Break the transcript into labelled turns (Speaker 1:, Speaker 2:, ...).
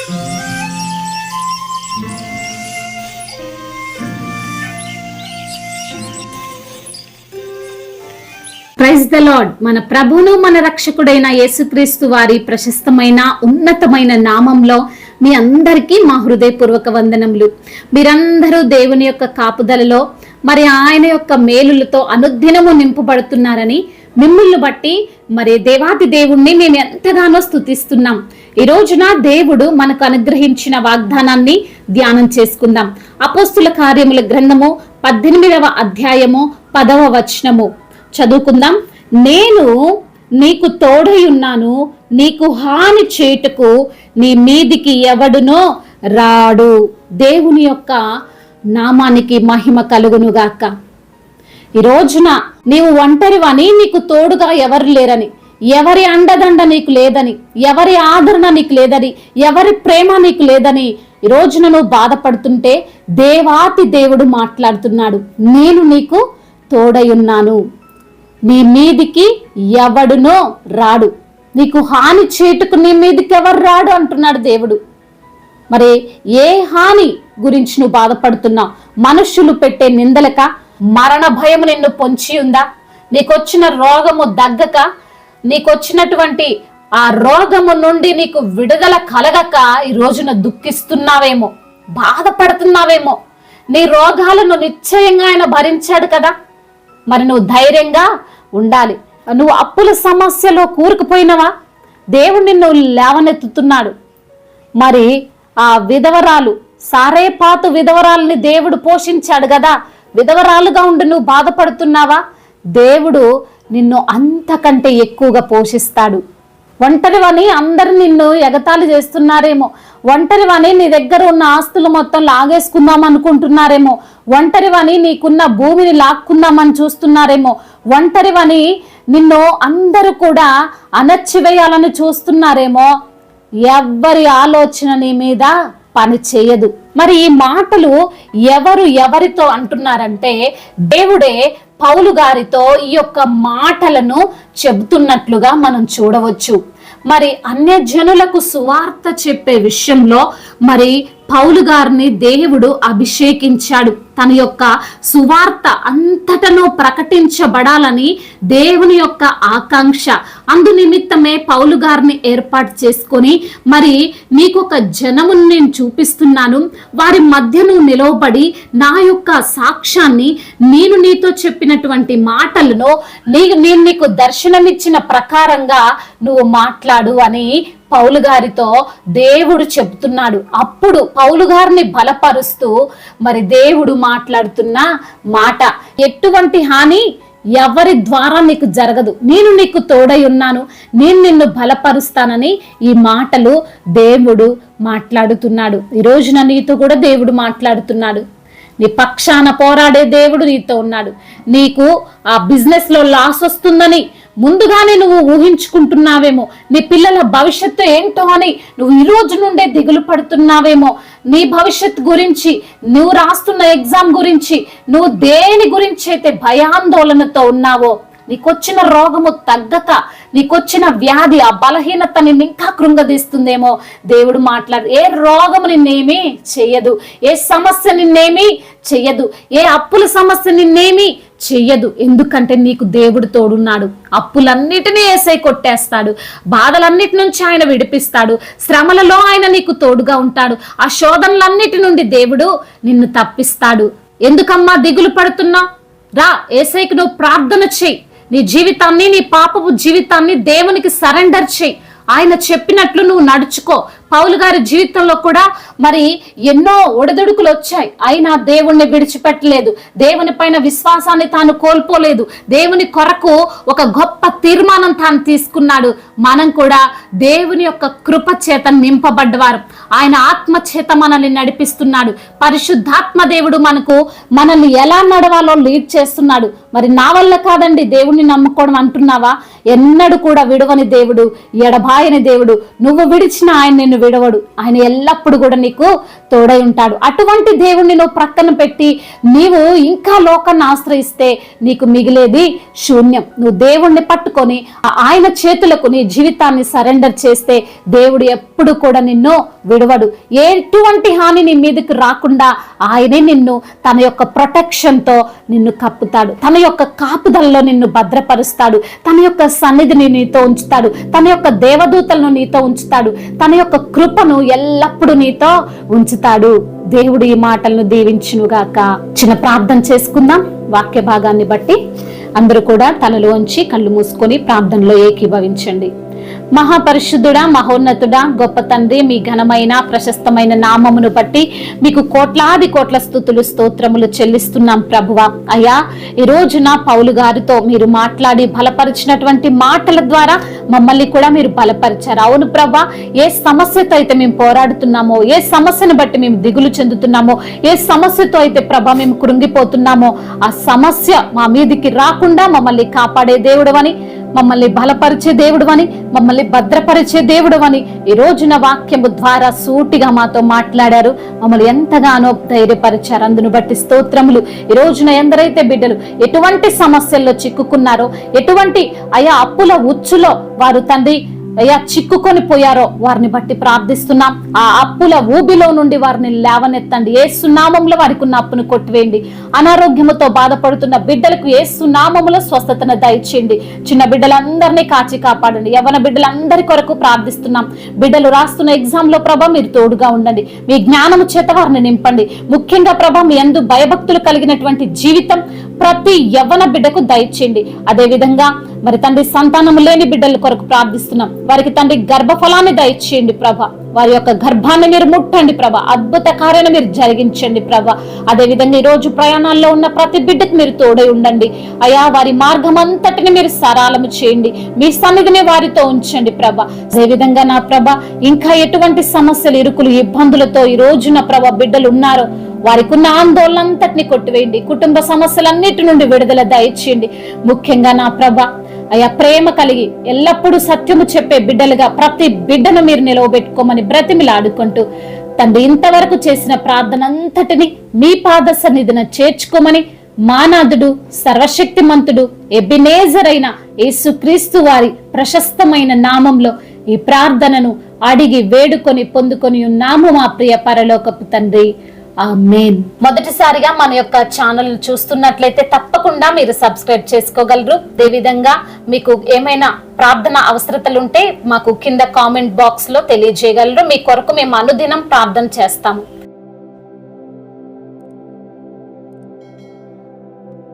Speaker 1: Praise the lord. మన ప్రభువును మన రక్షకుడైన యేసుక్రీస్తు వారి ప్రశస్తమైన ఉన్నతమైన నామంలో మీ అందరికీ మా హృదయపూర్వక వందనములు. మీరందరూ దేవుని యొక్క కాపుదలలో మరి ఆయన యొక్క మేలులతో అనుదినము నింపబడుతున్నారని మిమ్మల్ని బట్టి మరి దేవాది దేవుణ్ణి మేము ఎంతగానో స్తుతిస్తున్నాం. ఈ రోజున దేవుడు మనకు అనుగ్రహించిన వాగ్దానాన్ని ధ్యానం చేసుకుందాం. అపోస్తుల కార్యముల గ్రంథము 18వ అధ్యాయము 10వ వచనము చదువుకుందాం. నేను నీకు తోడై ఉన్నాను, నీకు హాని చేయుటకు నీ మీదికి ఎవడునో రాడు. దేవుని యొక్క నామానికి మహిమ కలుగునుగాక. ఈ రోజున నీవు ఒంటరివని, నీకు తోడుగా ఎవరు లేరని, ఎవరి అండదండ నీకు లేదని, ఎవరి ఆదరణ నీకు లేదని, ఎవరి ప్రేమ నీకు లేదని ఈ రోజున నువ్వు బాధపడుతుంటే దేవాతి దేవుడు మాట్లాడుతున్నాడు. నేను నీకు తోడై ఉన్నాను, నీ మీదికి ఎవడునో రాడు. నీకు హాని చేటుకు నీ మీదికి ఎవరు రాడు అంటున్నాడు దేవుడు. మరి ఏ హాని గురించి నువ్వు బాధపడుతున్నావు? మనుషులు పెట్టే నిందలక, మరణ భయం నిన్ను పొంచి ఉందా? నీకొచ్చిన రోగము దగ్గక, నీకొచ్చినటువంటి ఆ రోగము నుండి నీకు విడుదల కలగక ఈ రోజున దుఃఖిస్తున్నావేమో, బాధపడుతున్నావేమో. నీ రోగాలను నిశ్చయంగా ఆయన భరించాడు కదా. మరి నువ్వు ధైర్యంగా ఉండాలి. నువ్వు అప్పుల సమస్యలో కూరుకుపోయినవా? దేవుడు నిన్ను లేవనెత్తుతున్నాడు. మరి ఆ విధవరాలు, సారేపాతు విధవరాలని దేవుడు పోషించాడు కదా. విధవరాలుగా ఉండి నువ్వు బాధపడుతున్నావా? దేవుడు నిన్ను అంతకంటే ఎక్కువగా పోషిస్తాడు. ఒంటరివని అందరు నిన్ను ఎగతాళి చేస్తున్నారేమో, ఒంటరివని నీ దగ్గర ఉన్న ఆస్తులు మొత్తం లాగేసుకుందాం అనుకుంటున్నారేమో, ఒంటరివని నీకున్న భూమిని లాక్కుందామని చూస్తున్నారేమో, ఒంటరివని నిన్ను అందరూ కూడా అణచివేయాలని చూస్తున్నారేమో. ఎవ్వరి ఆలోచన నీ మీద పని చేయదు. మరి ఈ మాటలు ఎవరితో అంటున్నారంటే దేవుడే పౌలు గారితో ఈ యొక్క మాటలను చెబుతున్నట్లుగా మనం చూడవచ్చు. మరి అన్యజనులకు సువార్త చెప్పే విషయంలో మరి పౌలు గారిని దేవుడు అభిషేకించాడు. తన యొక్క సువార్త అంతటను ప్రకటించబడాలని దేవుని యొక్క ఆకాంక్ష. అందు నిమిత్తమే పౌలు గారిని ఏర్పాటు చేసుకొని మరి నీకు ఒక జనమును నేను చూపిస్తున్నాను, వారి మధ్యను నిలవబడి నా యొక్క సాక్ష్యాన్ని, నేను నీతో చెప్పినటువంటి మాటలను నేను నీకు దర్శనమిచ్చిన ప్రకారంగా నువ్వు మాట్లాడు అని పౌలు గారితో దేవుడు చెబుతున్నాడు. అప్పుడు పౌలు గారిని బలపరుస్తూ మరి దేవుడు మాట్లాడుతున్న మాట, ఎటువంటి హాని ఎవరి ద్వారా నీకు జరగదు, నేను నీకు తోడై ఉన్నాను, నేను నిన్ను బలపరుస్తానని ఈ మాటలు దేవుడు మాట్లాడుతున్నాడు. ఈ రోజున నీతో కూడా దేవుడు మాట్లాడుతున్నాడు. నీ పక్షాన పోరాడే దేవుడు నీతో ఉన్నాడు. నీకు ఆ బిజినెస్ లో లాస్ వస్తుందని ముందుగానే నువ్వు ఊహించుకుంటున్నావేమో, నీ పిల్లల భవిష్యత్తు ఏంటో అని నువ్వు ఈ రోజు నుండే దిగులు పడుతున్నావేమో, నీ భవిష్యత్తు గురించి, నువ్వు రాస్తున్న ఎగ్జామ్ గురించి, నువ్వు దేని గురించి అయితే భయాందోళనతో ఉన్నావో, నీకొచ్చిన రోగము తగ్గక, నీకొచ్చిన వ్యాధి, ఆ బలహీనత నిన్ను ఇంకా కృంగదీస్తుందేమో, దేవుడు మాట్లాడు. ఏ రోగము నిన్నేమీ చెయ్యదు, ఏ సమస్య నిన్నేమీ చెయ్యదు, ఏ అప్పుల సమస్య నిన్నేమీ చెయ్యదు. ఎందుకంటే నీకు దేవుడు తోడున్నాడు. అప్పులన్నిటినీ యేసయ్య కొట్టేస్తాడు, బాధలన్నిటి నుంచి ఆయన విడిపిస్తాడు, శ్రమలలో ఆయన నీకు తోడుగా ఉంటాడు, ఆ శోధనలన్నిటి నుండి దేవుడు నిన్ను తప్పిస్తాడు. ఎందుకమ్మా దిగులు పడుతున్నావు? రా, యేసయ్యకి నువ్వు ప్రార్థన చెయ్యి. నీ జీవితాన్ని, నీ పాపపు జీవితాన్ని దేవునికి సరెండర్ చెయ్యి. ఆయన చెప్పినట్లు నువ్వు నడుచుకో. పౌలు గారి జీవితంలో కూడా మరి ఎన్నో ఒడిదుడుకులు వచ్చాయి, అయినా దేవుణ్ణి విడిచిపెట్టలేదు. దేవుని పైన విశ్వాసాన్ని తాను కోల్పోలేదు. దేవుని కొరకు ఒక గొప్ప తీర్మానం తాను తీసుకున్నాడు. మనం కూడా దేవుని యొక్క కృప చేత నింపబడ్డవారు. ఆయన ఆత్మ చేత మనల్ని నడిపిస్తున్నాడు. పరిశుద్ధాత్మ దేవుడు మనల్ని ఎలా నడవాలో లీడ్ చేస్తున్నాడు. మరి నా వల్ల కాదండి దేవుణ్ణి నమ్ముకోవడం అంటున్నావా? ఎన్నడూ కూడా విడవని దేవుడు, ఎడబాయని దేవుడు. నువ్వు విడిచిన ఆయన నిన్ను విడవడు. ఆయన ఎల్లప్పుడూ కూడా నీకు తోడై ఉంటాడు. అటువంటి దేవుణ్ణి నువ్వు ప్రక్కన పెట్టి నీవు ఇంకా లోకాన్ని ఆశ్రయిస్తే నీకు మిగిలేది శూన్యం. నువ్వు దేవుణ్ణి పట్టుకొని ఆయన చేతులకు నీ జీవితాన్ని సరెండర్ చేస్తే దేవుడు ఎప్పుడు కూడా నిన్ను విడవడు. ఎటువంటి హాని నీ మీదకి రాకుండా ఆయనే నిన్ను తన యొక్క ప్రొటెక్షన్ తో నిన్ను కప్పుతాడు. తన యొక్క కాపుదలలో నిన్ను భద్రపరుస్తాడు. తన యొక్క సన్నిధిని నీతో ఉంచుతాడు. తన యొక్క దేవదూతలను నీతో ఉంచుతాడు. తన యొక్క కృపను ఎల్లప్పుడూ నీతో ఉంచుతాడు. దేవుడు ఈ మాటలను దీవించునుగాక. చిన్న ప్రార్థన చేసుకుందాం. వాక్య భాగాన్ని బట్టి అందరూ కూడా తలలు వంచి కళ్ళు మూసుకొని ప్రార్థనలో ఏకీభవించండి. మహాపరిశుద్ధుడా, మహోన్నతుడా, గొప్ప తండ్రి, మీ ఘనమైన ప్రశస్తమైన నామమును బట్టి మీకు కోట్లాది కోట్ల స్తుతులు స్తోత్రములు చెల్లిస్తున్నాం ప్రభువా. అయ్యా, ఈ రోజున పౌలు గారితో మీరు మాట్లాడి బలపరిచినటువంటి మాటల ద్వారా మమ్మల్ని కూడా మీరు బలపరిచారు. అవును ప్రభా, ఏ సమస్యతో అయితే మేము పోరాడుతున్నామో, ఏ సమస్యను బట్టి మేము దిగులు చెందుతున్నామో, ఏ సమస్యతో అయితే ప్రభా మేము కృంగిపోతున్నామో, ఆ సమస్య మా మీదికి రాకుండా మమ్మల్ని కాపాడే దేవుడవని, మమ్మల్ని బలపరిచే దేవుడవని, మమ్మల్ని భద్రపరిచే దేవుడవని ఈ రోజున వాక్యము ద్వారా సూటిగా మాతో మాట్లాడారు. మమ్మల్ని ఎంతగానో ధైర్యపరిచారు. అందును బట్టి స్తోత్రములు. ఈ రోజున ఎందరైతే బిడ్డలు ఎటువంటి సమస్యల్లో చిక్కుకున్నారో, ఎటువంటి అప్పుల ఉచ్చులో వారు తండ్రి చిక్కుకొని పోయారో వారిని బట్టి ప్రార్థిస్తున్నాం. ఆ అప్పుల ఊబిలో నుండి వారిని లేవనెత్తండి. యేసు నామములో వారికి ఉన్న అప్పును కొట్టివేయండి. అనారోగ్యముతో బాధపడుతున్న బిడ్డలకు యేసు నామములో స్వస్థతను దయచేయండి. చిన్న బిడ్డలందరినీ కాచి కాపాడండి. యవ్వన బిడ్డలందరి కొరకు ప్రార్థిస్తున్నాం. బిడ్డలు రాస్తున్న ఎగ్జామ్ లో ప్రభా మీరు తోడుగా ఉండండి. మీ జ్ఞానము చేత వారిని నింపండి. ముఖ్యంగా ప్రభా మీ యందు భయభక్తులు కలిగినటువంటి జీవితం ప్రతి యవ్వన బిడ్డకు దయచేయండి. అదే విధంగా మరి తండ్రి సంతానము లేని బిడ్డల కొరకు ప్రార్థిస్తున్నాం. వారికి తండ్రి గర్భఫలాన్ని దయచేయండి ప్రభా. వారి యొక్క గర్భాన్ని మీరు ముట్టండి ప్రభా. అద్భుత కార్యాన్ని మీరు జరిగించండి ప్రభా. అదే విధంగా ఈ రోజు ప్రయాణాల్లో ఉన్న ప్రతి బిడ్డకు మీరు తోడై ఉండండి అయా. వారి మార్గం అంతటిని మీరు సరళము చేయండి. మీ సన్నిధిని వారితో ఉంచండి ప్రభా. అదే విధంగా నా ప్రభా ఇంకా ఎటువంటి సమస్యలు, ఇరుకులు, ఇబ్బందులతో ఈ రోజున ప్రభా బిడ్డలు ఉన్నారో వారికి ఉన్న ఆందోళన అంతటిని కొట్టివేయండి. కుటుంబ సమస్యలన్నిటి నుండి విడుదల దయచేయండి. ముఖ్యంగా నా ప్రభా అయా ప్రేమ కలిగి ఎల్లప్పుడూ సత్యము చెప్పే బిడ్డలుగా ప్రతి బిడ్డను మీరు నిలవబెట్టుకోమని బ్రతిమిలాడుకుంటూ తండ్రి ఇంతవరకు చేసిన ప్రార్థన అంతటిని మీ పాద సన్నిధిన చేర్చుకోమని మానాథుడు, సర్వశక్తిమంతుడు, ఎబెనేజర్ అయిన యేసుక్రీస్తు వారి ప్రశస్తమైన నామంలో ఈ ప్రార్థనను అడిగి వేడుకొని పొందుకొని ఉన్నాము మా ప్రియ పరలోకపు తండ్రి. ఆమేన్. మొదటిసారిగా మన యొక్క ఛానల్ చూస్తున్నట్లయితే తప్పకుండా మీరు సబ్స్క్రైబ్ చేసుకోగలరు. అదేవిధంగా మీకు ఏమైనా ప్రార్థన అవసరతలు ఉంటే మాకు కింద కామెంట్ బాక్స్ లో తెలియజేయగలరు. మీ కొరకు మేము అనుదినం ప్రార్థన చేస్తాము.